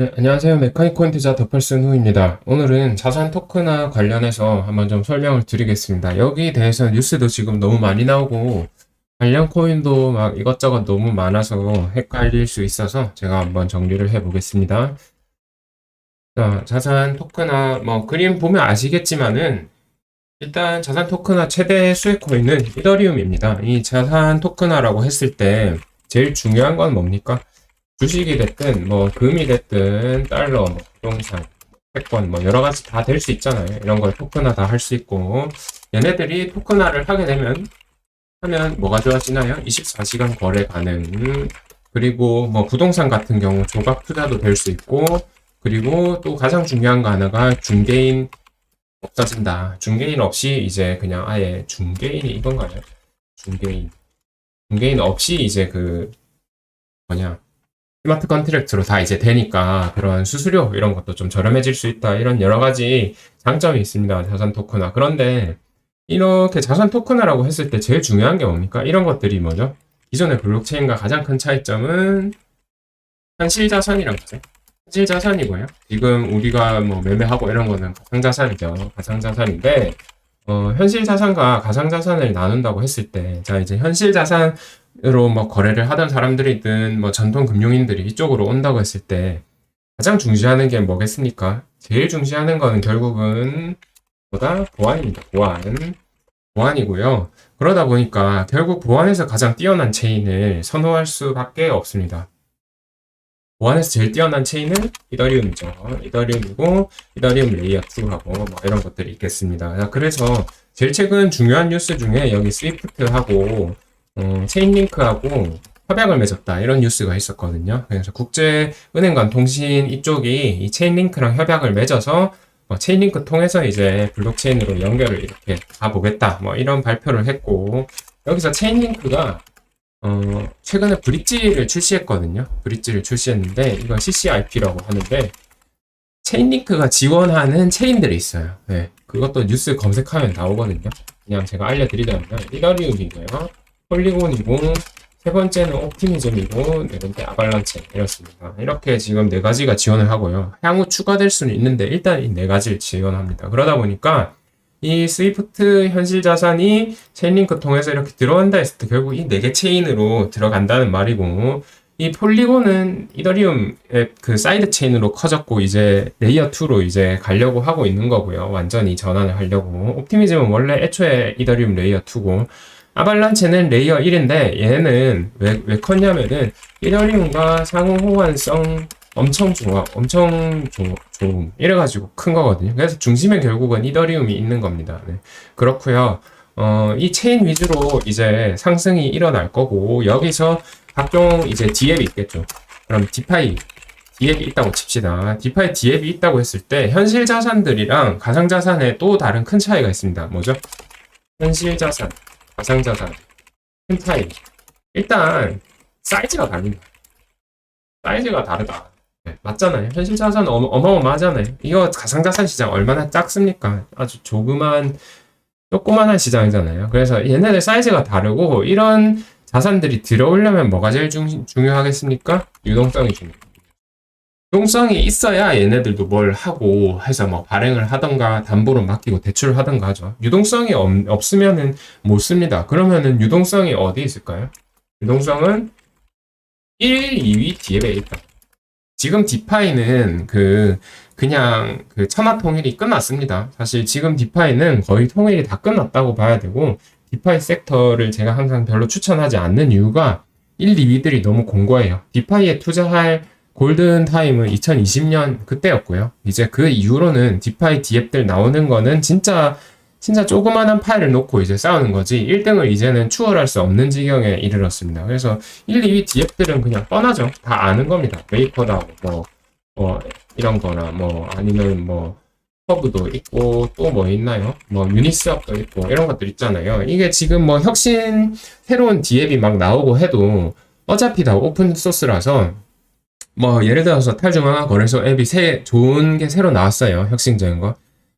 네, 안녕하세요. 메카니코 투자 더펄슨 후입니다. 오늘은 자산 토큰화 관련해서 한번 좀 설명을 드리겠습니다. 여기에 대해서 뉴스도 지금 너무 많이 나오고 관련 코인도 막 이것저것 너무 많아서 헷갈릴 수 있어서 제가 한번 정리를 해 보겠습니다. 자, 자산 토큰화 뭐 그림 보면 아시겠지만은 일단 자산 토큰화 최대 수익 코인은 이더리움입니다. 이 자산 토큰화라고 했을 때 제일 중요한 건 뭡니까? 주식이 됐든 뭐 금이 됐든 달러, 뭐 부동산, 채권 뭐 여러 가지 다 될 수 있잖아요. 이런 걸 토큰화 다 할 수 있고 얘네들이 토큰화를 하게 되면 하면 뭐가 좋아지나요? 24시간 거래 가능. 그리고 뭐 부동산 같은 경우 조각 투자도 될 수 있고 그리고 또 가장 중요한 거 하나가 중개인 없어진다. 중개인 없이 이제 그냥 아예 중개인이 이건가요? 중개인 없이 이제 그 뭐냐 스마트 컨트랙트로 다 이제 되니까 그런 수수료 이런 것도 좀 저렴해질 수 있다. 이런 여러 가지 장점이 있습니다. 자산 토큰화. 그런데 이렇게 자산 토큰화라고 했을 때 제일 중요한 게 뭡니까? 이런 것들이 뭐죠? 기존의 블록체인과 가장 큰 차이점은 현실 자산이라고 하죠. 현실 자산이 뭐예요? 지금 우리가 뭐 매매하고 이런 거는 가상자산이죠. 가상자산인데 현실 자산과 가상자산을 나눈다고 했을 때, 자, 이제 현실 자산으로 뭐 거래를 하던 사람들이든 뭐 전통 금융인들이 이쪽으로 온다고 했을 때, 가장 중시하는 게 뭐겠습니까? 제일 중시하는 거는 결국은 보다 보안입니다. 보안이고요. 그러다 보니까 결국 보안에서 가장 뛰어난 체인을 선호할 수밖에 없습니다. 보안에서 제일 뛰어난 체인은 이더리움이죠. 이더리움이고, 이더리움 레이어 2하고, 뭐 이런 것들이 있겠습니다. 자, 그래서 제일 최근 중요한 뉴스 중에 여기 스위프트하고, 체인링크하고 협약을 맺었다. 이런 뉴스가 있었거든요. 그래서 국제은행 간 통신 이쪽이 이 체인링크랑 협약을 맺어서 체인링크 통해서 이제 블록체인으로 연결을 이렇게 가보겠다. 뭐 이런 발표를 했고, 여기서 체인링크가 최근에 브릿지를 출시했거든요. 브릿지를 출시했는데, 이건 CCIP라고 하는데, 체인링크가 지원하는 체인들이 있어요. 네. 그것도 뉴스 검색하면 나오거든요. 그냥 제가 알려드리자면, 이더리움이고요. 폴리곤이고, 세 번째는 옵티미즘이고, 네 번째 아발란체. 이렇습니다. 이렇게 지금 네 가지가 지원을 하고요. 향후 추가될 수는 있는데, 일단 이 네 가지를 지원합니다. 그러다 보니까, 이 스위프트 현실 자산이 체인링크 통해서 이렇게 들어간다 했을 때 결국 이 4개 체인으로 들어간다는 말이고, 이 폴리곤은 이더리움의 그 사이드 체인으로 커졌고 이제 레이어 2로 이제 가려고 하고 있는 거고요. 완전히 전환을 하려고. 옵티미즘은 원래 애초에 이더리움 레이어 2고, 아발란체는 레이어 1인데 얘는 왜 컸냐면은 이더리움과 상호 호환성 좋음. 이래가지고 큰 거거든요. 그래서 중심에 결국은 이더리움이 있는 겁니다. 네. 그렇고요. 이 체인 위주로 이제 상승이 일어날 거고, 여기서 각종 이제 디앱이 있겠죠. 그럼 디파이, 디앱이 있다고 칩시다. 디파이 디앱이 있다고 했을 때, 현실 자산들이랑 가상 자산에 또 다른 큰 차이가 있습니다. 뭐죠? 현실 자산, 가상 자산, 큰 차이. 일단, 사이즈가 다릅니다. 사이즈가 다르다. 네, 맞잖아요. 현실 자산 어마어마하잖아요. 이거 가상자산 시장 얼마나 작습니까? 아주 조그만한 시장이잖아요. 그래서 얘네들 사이즈가 다르고 이런 자산들이 들어오려면 뭐가 제일 중요하겠습니까? 유동성이 중요해요. 유동성이 있어야 얘네들도 뭘 하고 해서 뭐 발행을 하던가 담보로 맡기고 대출을 하던가 하죠. 유동성이 없으면은 못 씁니다. 그러면은 유동성이 어디 있을까요? 유동성은 1, 2위 디앱에 있다. 지금 디파이는 그냥 그 천하 통일이 끝났습니다. 사실 지금 디파이는 거의 통일이 다 끝났다고 봐야 되고, 디파이 섹터를 제가 항상 별로 추천하지 않는 이유가 1, 2위들이 너무 공고해요. 디파이에 투자할 골든 타임은 2020년 그때였고요. 이제 그 이후로는 디파이 디앱들 나오는 거는 진짜 조그마한 파일을 놓고 이제 싸우는 거지 1등을 이제는 추월할 수 없는 지경에 이르렀습니다. 그래서 1, 2위 디앱들은 그냥 뻔하죠. 다 아는 겁니다. 메이커다 이런 거나 뭐 아니면 뭐 커브도 있고 또 뭐 있나요? 뭐 유니스왑도 있고 이런 것들 있잖아요. 이게 지금 뭐 새로운 디앱이 막 나오고 해도 어차피 다 오픈 소스라서 뭐 예를 들어서 탈중앙화 거래소 앱이 좋은 게 새로 나왔어요. 혁신적인 거.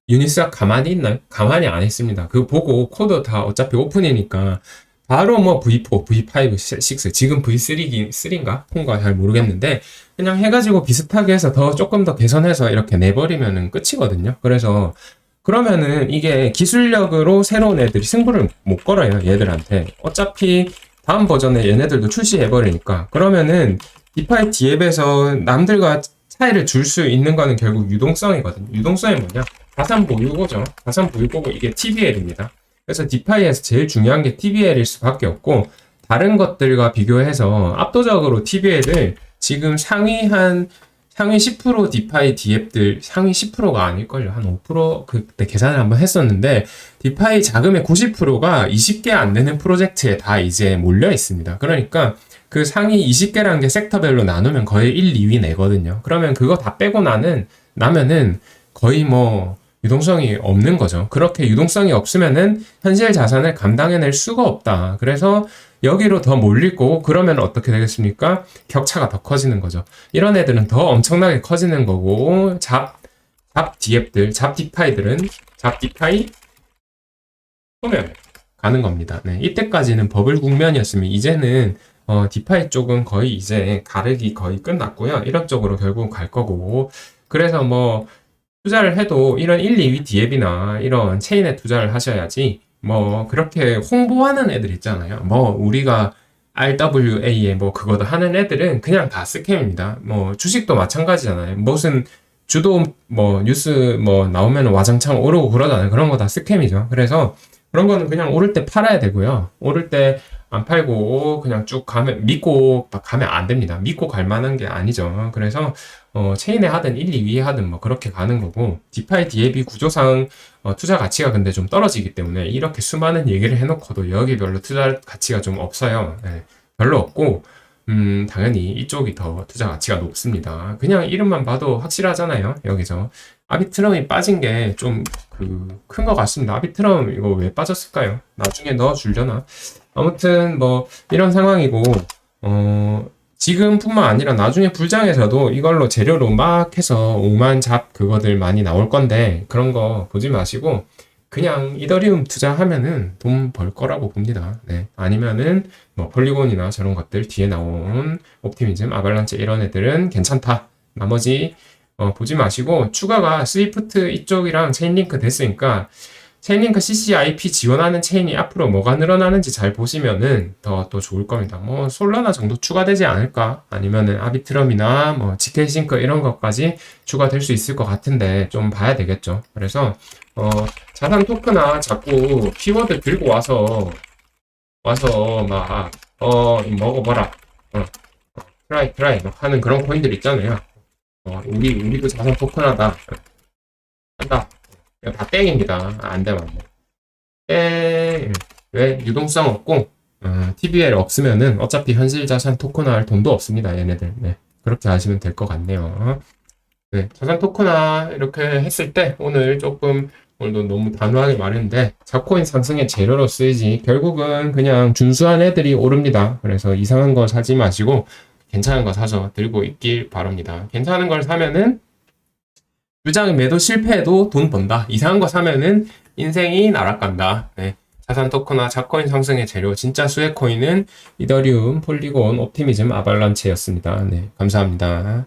유니스왑 가만히 있나요? 가만히 안 있습니다. 그거 보고 코드 다 어차피 오픈이니까 바로 뭐 V4, V5, 6, 지금 V3인가? 4인가 잘 모르겠는데, 그냥 해가지고 비슷하게 해서 조금 더 개선해서 이렇게 내버리면은 끝이거든요. 그래서, 그러면은 이게 기술력으로 새로운 애들이 승부를 못 걸어요, 얘들한테. 어차피 다음 버전에 얘네들도 출시해버리니까. 그러면은 디파이 디앱에서 남들과 차이를 줄 수 있는 거는 결국 유동성이거든요. 유동성이 뭐냐? 가산 보유고죠. 가산 보유고고 이게 TBL입니다. 그래서 디파이에서 제일 중요한 게 TBL일 수밖에 없고, 다른 것들과 비교해서 압도적으로 TBL을 지금 상위 10% 디파이 디앱들, 상위 10%가 아닐걸요. 한 5% 그때 계산을 한번 했었는데, 디파이 자금의 90%가 20개 안 되는 프로젝트에 다 이제 몰려 있습니다. 그러니까 그 상위 20개라는 게 섹터별로 나누면 거의 1, 2위 내거든요. 그러면 그거 다 빼고 나면은 거의 뭐 유동성이 없는 거죠. 그렇게 유동성이 없으면은 현실 자산을 감당해낼 수가 없다. 그래서 여기로 더 몰릴 거고, 그러면 어떻게 되겠습니까? 격차가 더 커지는 거죠. 이런 애들은 더 엄청나게 커지는 거고, 잡 디파이들은 잡 디파이 소멸 가는 겁니다. 네, 이때까지는 버블 국면이었으면 이제는 디파이 쪽은 거의 이제 가르기 거의 끝났고요. 이런 쪽으로 결국 갈 거고, 그래서 뭐 투자를 해도 이런 1, 2위 디앱이나 이런 체인에 투자를 하셔야지, 뭐 그렇게 홍보하는 애들 있잖아요. 뭐 우리가 RWA에 뭐 그거도 하는 애들은 그냥 다 스캠입니다. 뭐 주식도 마찬가지잖아요. 무슨 주도 뭐 뉴스 뭐 나오면 와장창 오르고 그러잖아요. 그런 거 다 스캠이죠. 그래서 그런 거는 그냥 오를 때 팔아야 되고요. 오를 때 안 팔고 그냥 쭉 믿고 가면 안 됩니다. 믿고 갈 만한 게 아니죠. 그래서 체인에 하든 1, 2위에 하든 뭐 그렇게 가는 거고, 디파이 디앱이 구조상 투자 가치가 근데 좀 떨어지기 때문에 이렇게 수많은 얘기를 해놓고도 여기 별로 투자 가치가 좀 없어요. 네, 별로 없고, 당연히 이쪽이 더 투자 가치가 높습니다. 그냥 이름만 봐도 확실하잖아요. 여기서 아비트럼이 빠진 게 좀 큰 것 같습니다. 아비트럼 이거 왜 빠졌을까요? 나중에 넣어주려나? 아무튼 뭐 이런 상황이고, 지금뿐만 아니라 나중에 불장에서도 이걸로 재료로 막 해서 5만 잡 그거들 많이 나올 건데, 그런 거 보지 마시고 그냥 이더리움 투자하면은 돈 벌 거라고 봅니다. 네. 아니면은 뭐 폴리곤이나 저런 것들 뒤에 나온 옵티미즘, 아발란체 이런 애들은 괜찮다. 나머지 보지 마시고, 추가가 스위프트 이쪽이랑 체인링크 됐으니까 체인링크 CCIP 지원하는 체인이 앞으로 뭐가 늘어나는지 잘 보시면은 더 또 좋을 겁니다. 뭐 솔라나 정도 추가되지 않을까? 아니면은 아비트럼이나 뭐 GK싱크 이런 것까지 추가될 수 있을 것 같은데 좀 봐야 되겠죠. 그래서 자산 토크나 자꾸 키워드 들고 와서 막 먹어봐라, 트라이 막 하는 그런 코인들 있잖아요. 우리도 자산 토큰하다 한다. 이거 다 땡입니다. 안 돼. 땡. 왜? 유동성 없고, TBL 없으면은 어차피 현실 자산 토큰화할 돈도 없습니다. 얘네들. 네. 그렇게 하시면 될 것 같네요. 네. 자산 토큰화 이렇게 했을 때 오늘도 너무 단호하게 말했는데, 잡코인 상승의 재료로 쓰이지, 결국은 그냥 준수한 애들이 오릅니다. 그래서 이상한 거 사지 마시고 괜찮은 거 사서 들고 있길 바랍니다. 괜찮은 걸 사면은 주장 매도 실패해도 돈 번다. 이상한 거 사면은 인생이 날아간다. 네. 자산 토크나 잡코인 상승의 재료, 진짜 수혜 코인은 이더리움, 폴리곤, 옵티미즘, 아발란체였습니다. 네. 감사합니다.